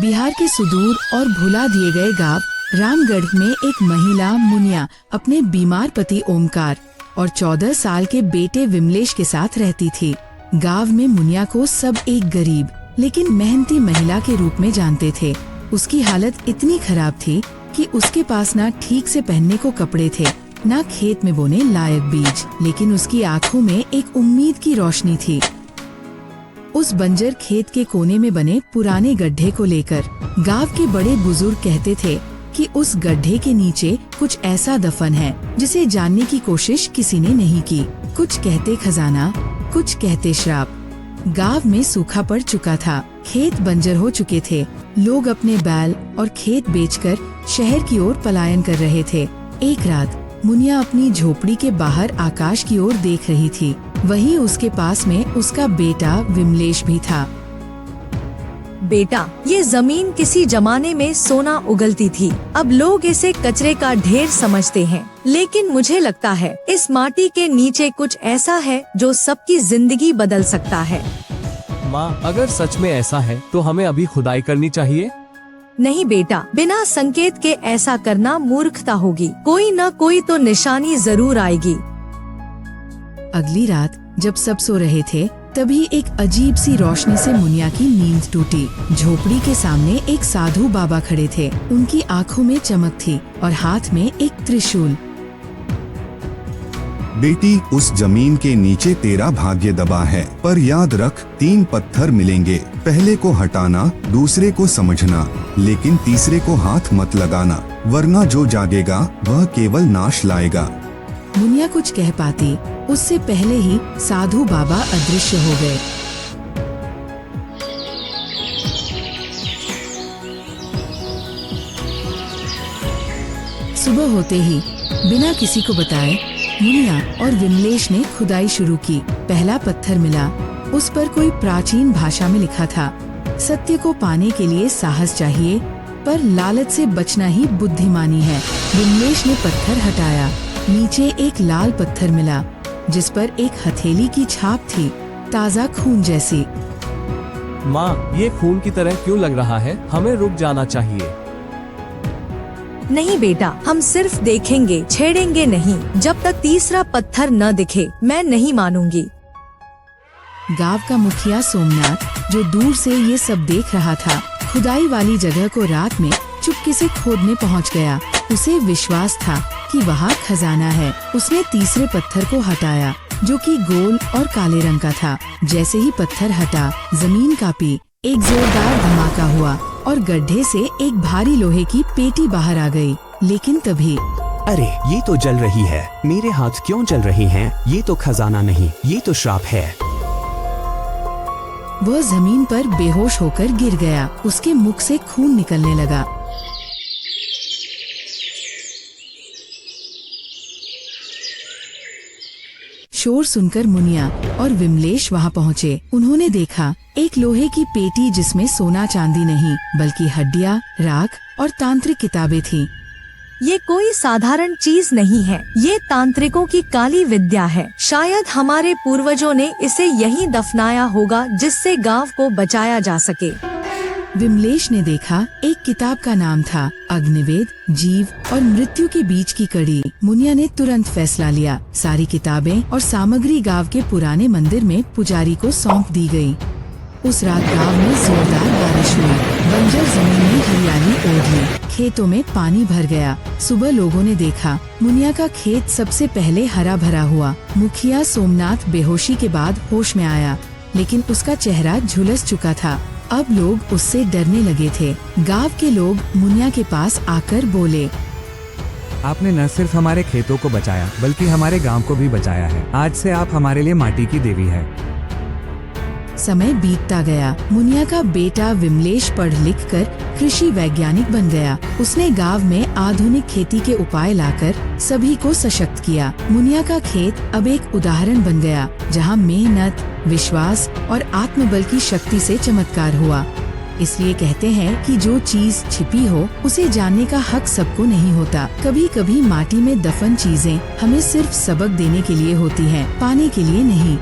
बिहार के सुदूर और भुला दिए गए गांव रामगढ़ में एक महिला मुनिया अपने बीमार पति ओमकार और 14 साल के बेटे विमलेश के साथ रहती थी। गांव में मुनिया को सब एक गरीब लेकिन मेहनती महिला के रूप में जानते थे। उसकी हालत इतनी खराब थी कि उसके पास ना ठीक से पहनने को कपड़े थे, ना खेत में बोने लायक बीज, लेकिन उसकी आंखों में एक उम्मीद की रोशनी थी। उस बंजर खेत के कोने में बने पुराने गड्ढे को लेकर गांव के बड़े बुजुर्ग कहते थे कि उस गड्ढे के नीचे कुछ ऐसा दफन है जिसे जानने की कोशिश किसी ने नहीं की। कुछ कहते खजाना, कुछ कहते श्राप। गांव में सूखा पड़ चुका था, खेत बंजर हो चुके थे, लोग अपने बैल और खेत बेचकर शहर की ओर पलायन कर रहे थे। एक रात मुनिया अपनी झोपड़ी के बाहर आकाश की ओर देख रही थी। वहीं उसके पास में उसका बेटा विमलेश भी था। बेटा, ये जमीन किसी जमाने में सोना उगलती थी। अब लोग इसे कचरे का ढेर समझते हैं, लेकिन मुझे लगता है इस माटी के नीचे कुछ ऐसा है जो सबकी जिंदगी बदल सकता है। माँ, अगर सच में ऐसा है तो हमें अभी खुदाई करनी चाहिए। नहीं बेटा, बिना संकेत के ऐसा करना मूर्खता होगी। कोई न कोई तो निशानी जरूर आएगी। अगली रात जब सब सो रहे थे तभी एक अजीब सी रोशनी से मुनिया की नींद टूटी। झोपड़ी के सामने एक साधु बाबा खड़े थे। उनकी आंखों में चमक थी और हाथ में एक त्रिशूल। बेटी, उस जमीन के नीचे तेरा भाग्य दबा है, पर याद रख 3 पत्थर मिलेंगे। पहले को हटाना, दूसरे को समझना, लेकिन तीसरे को हाथ मत लगाना, वरना जो जागेगा वह केवल नाश लाएगा। मुनिया कुछ कह पाती उससे पहले ही साधु बाबा अदृश्य हो गए। सुबह होते ही बिना किसी को बताए मुनिया और विमलेश ने खुदाई शुरू की। पहला पत्थर मिला, उस पर कोई प्राचीन भाषा में लिखा था, सत्य को पाने के लिए साहस चाहिए, पर लालच से बचना ही बुद्धिमानी है। विमलेश ने पत्थर हटाया, नीचे एक लाल पत्थर मिला जिस पर एक हथेली की छाप थी, ताज़ा खून जैसी। माँ, ये खून की तरह क्यों लग रहा है? हमें रुक जाना चाहिए। नहीं बेटा, हम सिर्फ देखेंगे, छेड़ेंगे नहीं। जब तक तीसरा पत्थर न दिखे मैं नहीं मानूंगी। गांव का मुखिया सोमनाथ, जो दूर से ये सब देख रहा था, खुदाई वाली जगह को रात में चुपके से खोदने पहुंच गया। उसे विश्वास था कि वहाँ खजाना है। उसने तीसरे पत्थर को हटाया जो कि गोल और काले रंग का था। जैसे ही पत्थर हटा, जमीन कांपी, एक जोरदार धमाका हुआ और गड्ढे से एक भारी लोहे की पेटी बाहर आ गई। लेकिन तभी अरे, ये तो जल रही है। मेरे हाथ क्यों जल रहे हैं? ये तो खजाना नहीं, ये तो श्राप है। वह जमीन पर बेहोश होकर गिर गया। उसके मुख से खून निकलने लगा। शोर सुनकर मुनिया और विमलेश वहां पहुंचे। उन्होंने देखा एक लोहे की पेटी जिसमें सोना चांदी नहीं बल्कि हड्डियां, राख और तांत्रिक किताबें थीं। ये कोई साधारण चीज नहीं है, ये तांत्रिकों की काली विद्या है। शायद हमारे पूर्वजों ने इसे यहीं दफनाया होगा जिससे गांव को बचाया जा सके। विमलेश ने देखा एक किताब का नाम था अग्निवेद, जीव और मृत्यु के बीच की कड़ी। मुनिया ने तुरंत फैसला लिया। सारी किताबें और सामग्री गांव के पुराने मंदिर में पुजारी को सौंप दी गई। उस रात गांव में जोरदार बारिश हुई। बंजर जमीन में हरियाली ओढ़ ली, खेतों में पानी भर गया। सुबह लोगों ने देखा मुनिया का खेत सबसे पहले हरा भरा हुआ। मुखिया सोमनाथ बेहोशी के बाद होश में आया, लेकिन उसका चेहरा झुलस चुका था। अब लोग उससे डरने लगे थे। गांव के लोग मुनिया के पास आकर बोले, आपने न सिर्फ हमारे खेतों को बचाया बल्कि हमारे गांव को भी बचाया है। आज से आप हमारे लिए माटी की देवी है। समय बीतता गया। मुनिया का बेटा विमलेश पढ़ लिख कर कृषि वैज्ञानिक बन गया। उसने गांव में आधुनिक खेती के उपाय लाकर सभी को सशक्त किया। मुनिया का खेत अब एक उदाहरण बन गया जहां मेहनत, विश्वास और आत्मबल की शक्ति से चमत्कार हुआ। इसलिए कहते हैं कि जो चीज छिपी हो उसे जानने का हक सबको नहीं होता। कभी कभी माटी में दफन चीजें हमें सिर्फ सबक देने के लिए होती हैं, पाने के लिए नहीं।